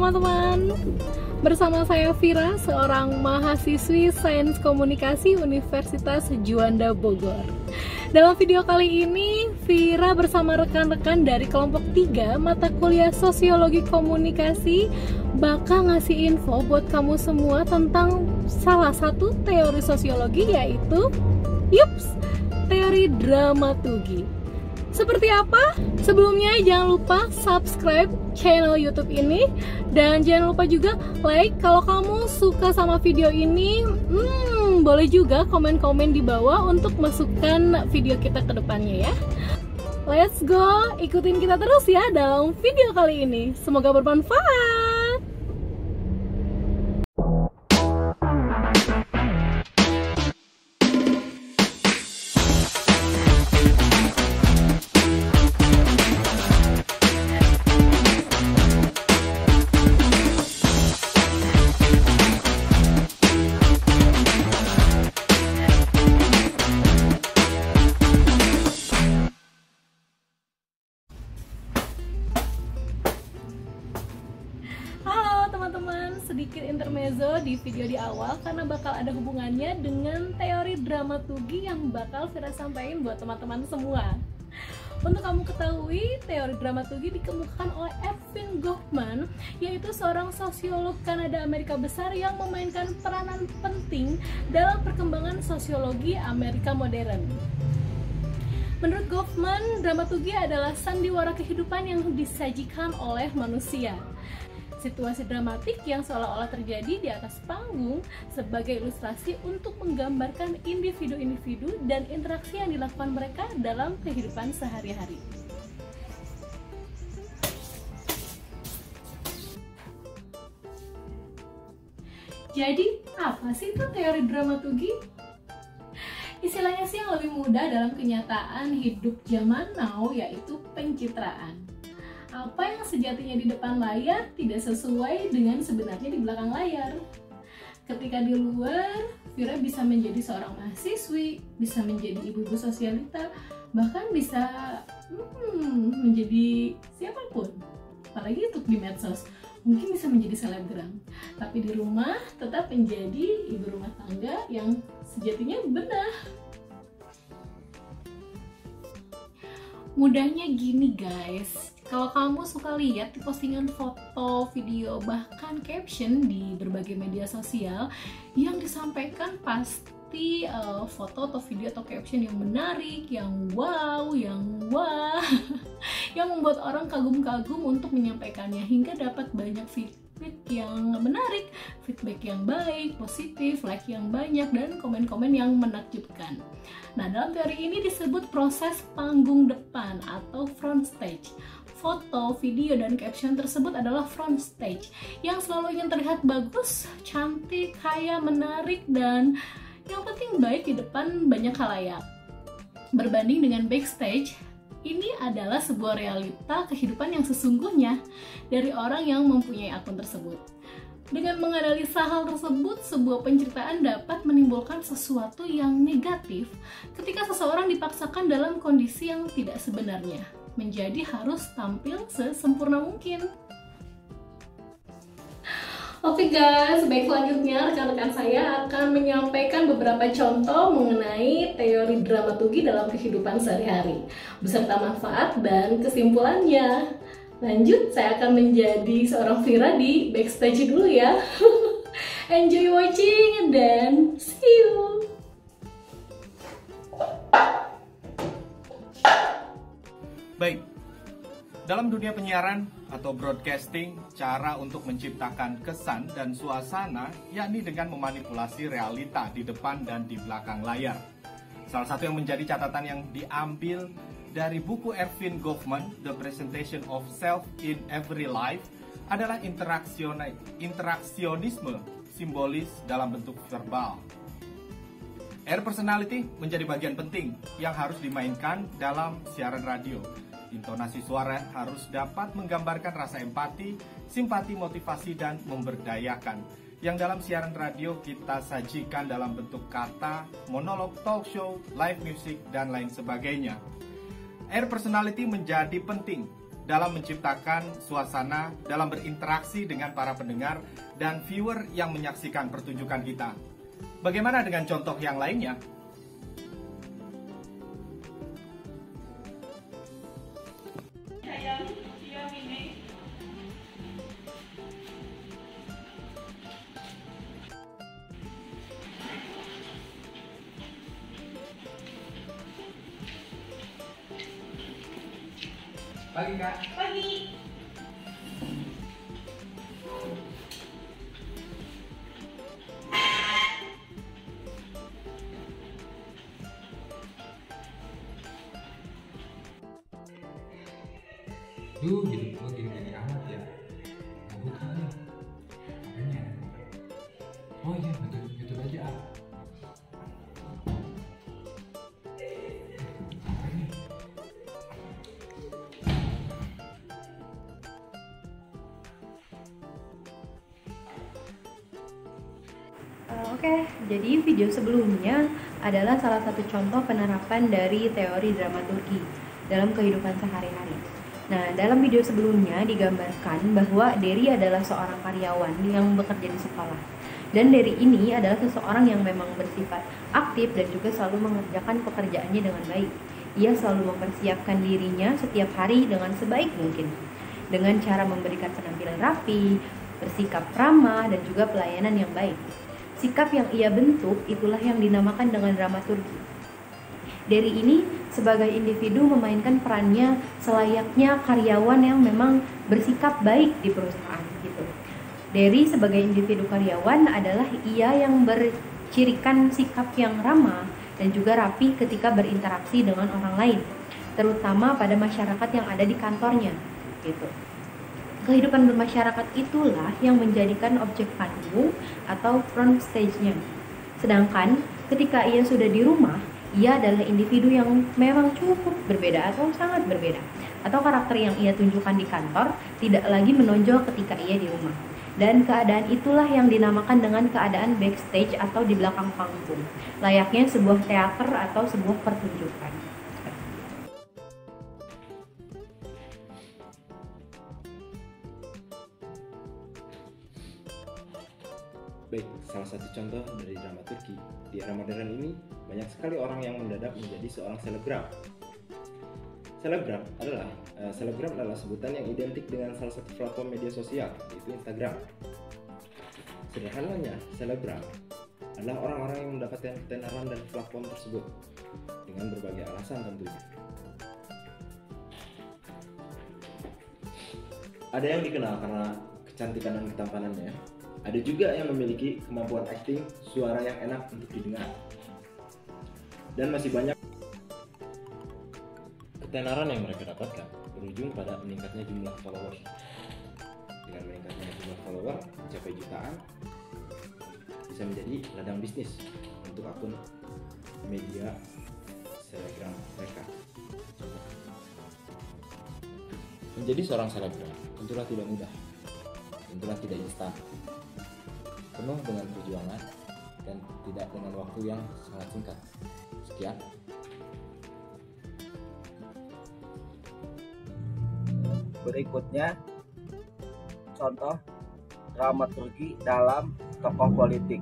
teman-teman. Bersama saya Vira, seorang mahasiswi Sains Komunikasi Universitas Juanda Bogor. Dalam video kali ini, Vira bersama rekan-rekan dari kelompok 3 mata kuliah Sosiologi Komunikasi bakal ngasih info buat kamu semua tentang salah satu teori sosiologi, yaitu teori dramaturgi. Seperti apa? Sebelumnya jangan lupa subscribe channel YouTube ini dan jangan lupa juga like kalau kamu suka sama video ini. Boleh juga komen-komen di bawah untuk masukkan video kita ke depannya ya. Let's go, ikutin kita terus ya dalam video kali ini. Semoga bermanfaat. Teman-teman, sedikit intermezzo di video di awal karena bakal ada hubungannya dengan teori dramaturgi yang bakal Vira sampaikan buat teman-teman semua. Untuk kamu ketahui, teori dramaturgi dikemukakan oleh Erving Goffman, yaitu seorang sosiolog Kanada Amerika besar yang memainkan peranan penting dalam perkembangan sosiologi Amerika modern. Menurut Goffman, dramaturgi adalah sandiwara kehidupan yang disajikan oleh manusia. Situasi dramatik yang seolah-olah terjadi di atas panggung sebagai ilustrasi untuk menggambarkan individu-individu dan interaksi yang dilakukan mereka dalam kehidupan sehari-hari. Jadi, apa sih itu teori dramaturgi? Istilahnya sih yang lebih mudah dalam kenyataan hidup zaman now, yaitu pencitraan. Apa yang sejatinya di depan layar tidak sesuai dengan sebenarnya di belakang layar. Ketika di luar, Vira bisa menjadi seorang mahasiswi, bisa menjadi ibu-ibu sosialita, bahkan bisa menjadi siapapun. Apalagi untuk di medsos, mungkin bisa menjadi selebgram. Tapi di rumah tetap menjadi ibu rumah tangga yang sejatinya benar. Mudahnya gini guys, kalau kamu suka lihat di postingan foto, video, bahkan caption di berbagai media sosial yang disampaikan pasti foto atau video atau caption yang menarik, yang wow, yang wah, yang membuat orang kagum-kagum untuk menyampaikannya hingga dapat banyak feedback yang menarik, feedback yang baik, positif, like yang banyak, dan komen-komen yang menakjubkan. Nah, dalam teori ini disebut proses panggung depan atau front stage. Foto, video, dan caption tersebut adalah front stage yang selalu ingin terlihat bagus, cantik, kaya, menarik, dan yang penting baik di depan banyak khalayak. Berbanding dengan backstage, ini adalah sebuah realita kehidupan yang sesungguhnya dari orang yang mempunyai akun tersebut. Dengan menganalisa hal tersebut, sebuah penceritaan dapat menimbulkan sesuatu yang negatif ketika seseorang dipaksakan dalam kondisi yang tidak sebenarnya, menjadi harus tampil sesempurna mungkin. Oke guys, baik, selanjutnya rekan-rekan saya akan menyampaikan beberapa contoh mengenai teori dramaturgi dalam kehidupan sehari-hari, beserta manfaat dan kesimpulannya. Lanjut, saya akan menjadi seorang Vira di backstage dulu ya. Enjoy watching dan see you. Baik, dalam dunia penyiaran atau broadcasting, cara untuk menciptakan kesan dan suasana yakni dengan memanipulasi realita di depan dan di belakang layar. Salah satu yang menjadi catatan yang diambil dari buku Erving Goffman, The Presentation of Self in Every Life, adalah interaksionisme simbolis dalam bentuk verbal. Air personality menjadi bagian penting yang harus dimainkan dalam siaran radio. Intonasi suara harus dapat menggambarkan rasa empati, simpati, motivasi, dan memberdayakan. Yang dalam siaran radio kita sajikan dalam bentuk kata, monolog, talk show, live music, dan lain sebagainya. Air personality menjadi penting dalam menciptakan suasana, dalam berinteraksi dengan para pendengar dan viewer yang menyaksikan pertunjukan kita. Bagaimana dengan contoh yang lainnya? Pagi, Kak. Pagi. Hidup lo gini-gini amat ya. Gabut kali. Makanya. Oh iya, betul aja. Oke, jadi video sebelumnya adalah salah satu contoh penerapan dari teori dramaturgi dalam kehidupan sehari-hari. Nah, dalam video sebelumnya digambarkan bahwa Derry adalah seorang karyawan yang bekerja di sekolah. Dan Derry ini adalah seseorang yang memang bersifat aktif dan juga selalu mengerjakan pekerjaannya dengan baik. Ia selalu mempersiapkan dirinya setiap hari dengan sebaik mungkin, dengan cara memberikan penampilan rapi, bersikap ramah, dan juga pelayanan yang baik. Sikap yang ia bentuk itulah yang dinamakan dengan dramaturgi. Derry ini sebagai individu memainkan perannya selayaknya karyawan yang memang bersikap baik di perusahaan gitu. Derry sebagai individu karyawan adalah ia yang bercirikan sikap yang ramah dan juga rapi ketika berinteraksi dengan orang lain, terutama pada masyarakat yang ada di kantornya gitu. Kehidupan bermasyarakat itulah yang menjadikan objek panggung atau front stage-nya. Sedangkan ketika ia sudah di rumah, ia adalah individu yang memang cukup berbeda atau sangat berbeda. Atau karakter yang ia tunjukkan di kantor tidak lagi menonjol ketika ia di rumah. Dan keadaan itulah yang dinamakan dengan keadaan backstage atau di belakang panggung. Layaknya sebuah teater atau sebuah pertunjukan. Baik, salah satu contoh dari dramaturgi. Di era modern ini, banyak sekali orang yang mendadak menjadi seorang selebgram. Selebgram adalah sebutan yang identik dengan salah satu platform media sosial, yaitu Instagram. Sederhananya, selebgram adalah orang-orang yang mendapatkan ketenaran dari platform tersebut dengan berbagai alasan tentunya. Ada yang dikenal karena kecantikan dan ketampanannya. Ada juga yang memiliki kemampuan akting, suara yang enak untuk didengar. Dan masih banyak ketenaran yang mereka dapatkan berujung pada meningkatnya jumlah followers. Dengan meningkatnya jumlah follower mencapai jutaan, bisa menjadi ladang bisnis untuk akun media selebgram mereka. Menjadi seorang selebgram tentulah tidak mudah, tentulah tidak instan, penuh dengan perjuangan dan tidak dengan waktu yang sangat singkat. Sekian. Berikutnya contoh dramaturgi dalam tokoh politik.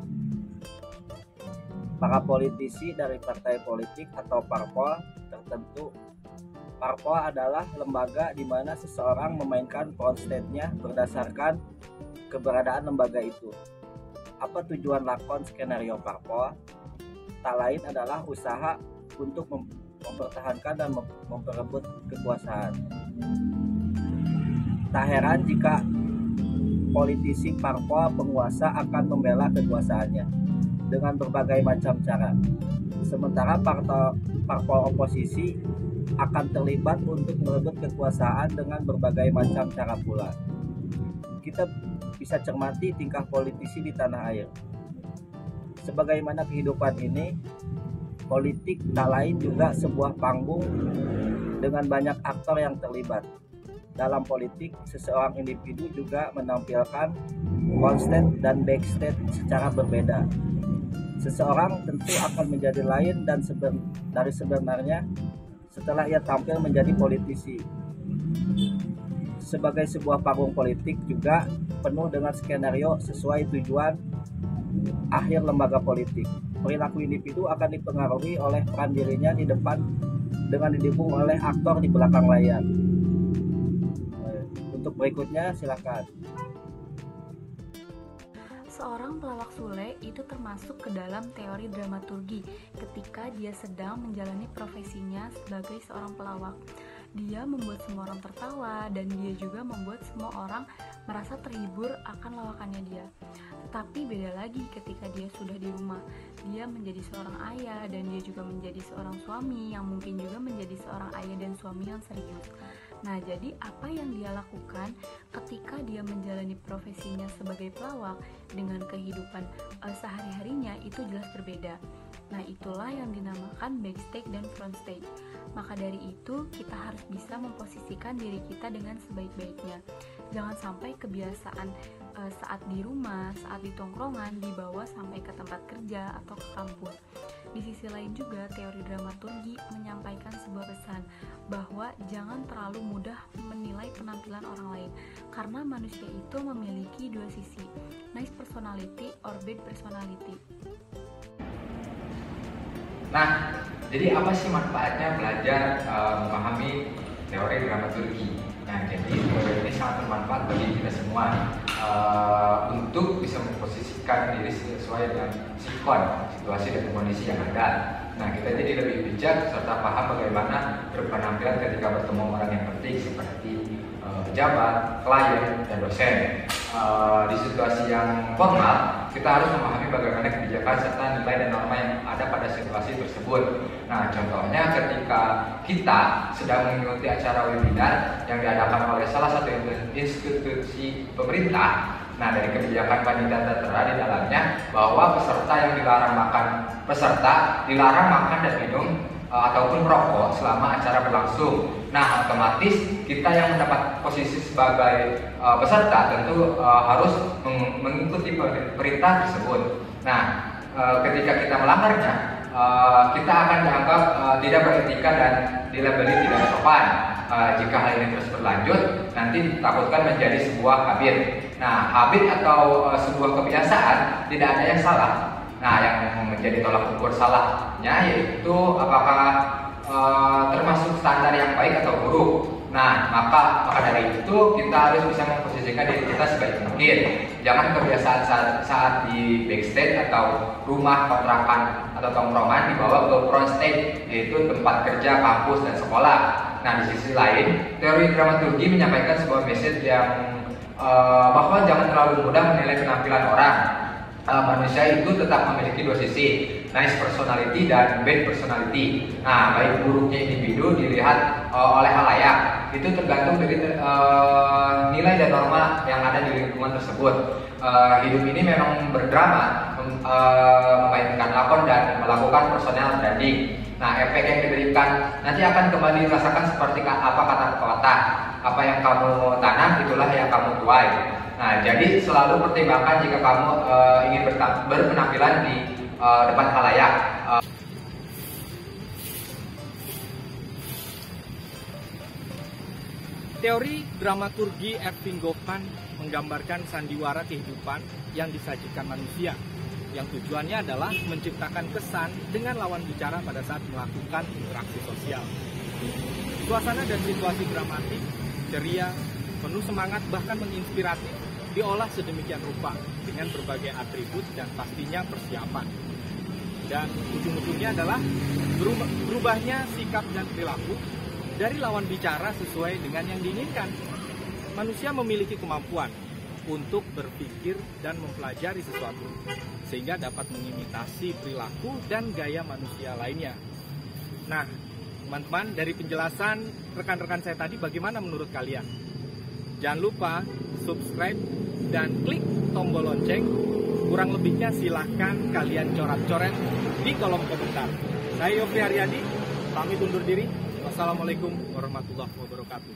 Para politisi dari partai politik atau parpol tertentu. Parpol adalah lembaga di mana seseorang memainkan front stage-nya berdasarkan keberadaan lembaga itu. Apa tujuan lakon skenario parpol? Tak lain adalah usaha untuk mempertahankan dan memperebut kekuasaan. Tak heran jika politisi parpol penguasa akan membela kekuasaannya dengan berbagai macam cara. Sementara parpol oposisi akan terlibat untuk merebut kekuasaan dengan berbagai macam cara pula. Kita bisa cermati tingkah politisi di tanah air. Sebagaimana kehidupan ini, politik tak lain juga sebuah panggung dengan banyak aktor yang terlibat. Dalam politik, seseorang individu juga menampilkan onstage dan backstage secara berbeda. Seseorang tentu akan menjadi lain dan dari sebenarnya setelah ia tampil menjadi politisi. sebagai sebuah panggung politik juga penuh dengan skenario sesuai tujuan akhir lembaga politik. Perilaku individu akan dipengaruhi oleh peran dirinya di depan dengan didukung oleh aktor di belakang layar. Untuk berikutnya silakan. Seorang pelawak Sule itu termasuk ke dalam teori dramaturgi ketika dia sedang menjalani profesinya sebagai seorang pelawak. Dia membuat semua orang tertawa dan dia juga membuat semua orang merasa terhibur akan lawakannya dia. Tetapi beda lagi ketika dia sudah di rumah. Dia menjadi seorang ayah dan dia juga menjadi seorang suami yang mungkin juga menjadi seorang ayah dan suami yang serius. Nah, jadi apa yang dia lakukan ketika dia menjalani profesinya sebagai pelawak dengan kehidupan sehari-harinya itu jelas berbeda. Nah, itulah yang dinamakan backstage dan frontstage. Maka dari itu, kita harus bisa memposisikan diri kita dengan sebaik-baiknya. Jangan sampai kebiasaan saat di rumah, saat di tongkrongan, dibawa sampai ke tempat kerja atau ke kampus. Di sisi lain juga, teori dramaturgi menyampaikan sebuah pesan bahwa jangan terlalu mudah menilai penampilan orang lain, karena manusia itu memiliki dua sisi, nice personality or bad personality. Nah, jadi apa sih manfaatnya belajar memahami teori dramaturgi? Nah, jadi teori ini sangat bermanfaat bagi kita semua untuk bisa memposisikan diri sesuai dengan sikon, situasi dan kondisi yang ada. Nah, kita jadi lebih bijak serta paham bagaimana berpenampilan ketika bertemu orang yang penting seperti pejabat, klien, dan dosen. Di situasi yang formal, kita harus memahami bagaimana kebijakan serta nilai dan norma yang ada pada situasi tersebut. Nah, contohnya ketika kita sedang mengikuti acara webinar yang diadakan oleh salah satu institusi pemerintah. Nah, dari kebijakan panitia tertera di dalamnya bahwa peserta dilarang makan dan minum ataupun merokok selama acara berlangsung. Nah, otomatis kita yang mendapat posisi sebagai peserta tentu harus mengikuti perintah tersebut. Nah, ketika kita melanggarnya, kita akan dianggap tidak beretika dan dilabeli tidak sopan. Jika hal ini terus berlanjut, nanti ditakutkan menjadi sebuah habit. Nah, habit atau sebuah kebiasaan tidak ada yang salah. Nah, yang menjadi tolak ukur salahnya yaitu apakah termasuk standar yang baik atau buruk. Nah, maka dari itu kita harus bisa memposisikan diri kita sebaik mungkin. Jangan kebiasaan saat di backstage atau rumah kontrakan atau tongkrongan dibawa ke front stage, yaitu tempat kerja, kampus, dan sekolah. Nah, di sisi lain, teori dramaturgi menyampaikan sebuah message yang bahwa jangan terlalu mudah menilai penampilan orang. Manusia itu tetap memiliki dua sisi, nice personality dan bad personality. Nah, baik buruknya individu dilihat oleh khalayak. Itu tergantung dari nilai dan norma yang ada di lingkungan tersebut. Hidup ini memang berdrama, memainkan lakon dan melakukan personal branding. Nah, efek yang diberikan nanti akan kembali dirasakan seperti apa kata pepatah. Apa yang kamu tanam, itulah yang kamu tuai. Nah, jadi selalu pertimbangkan jika kamu ingin berpenampilan di depan khalayak. Teori dramaturgi Erving Goffman menggambarkan sandiwara kehidupan yang disajikan manusia, yang tujuannya adalah menciptakan kesan dengan lawan bicara pada saat melakukan interaksi sosial. Suasana dan situasi dramatik, ceria, penuh semangat bahkan menginspiratif, diolah sedemikian rupa dengan berbagai atribut dan pastinya persiapan. Dan ujung-ujungnya adalah berubahnya sikap dan perilaku dari lawan bicara sesuai dengan yang diinginkan. Manusia memiliki kemampuan untuk berpikir dan mempelajari sesuatu, sehingga dapat mengimitasi perilaku dan gaya manusia lainnya. Nah, teman-teman, dari penjelasan rekan-rekan saya tadi, bagaimana menurut kalian? Jangan lupa subscribe dan klik tombol lonceng. Kurang lebihnya silahkan kalian coret-coret di kolom komentar. Saya Yofri Haryadi, pamit undur diri. Wassalamualaikum warahmatullahi wabarakatuh.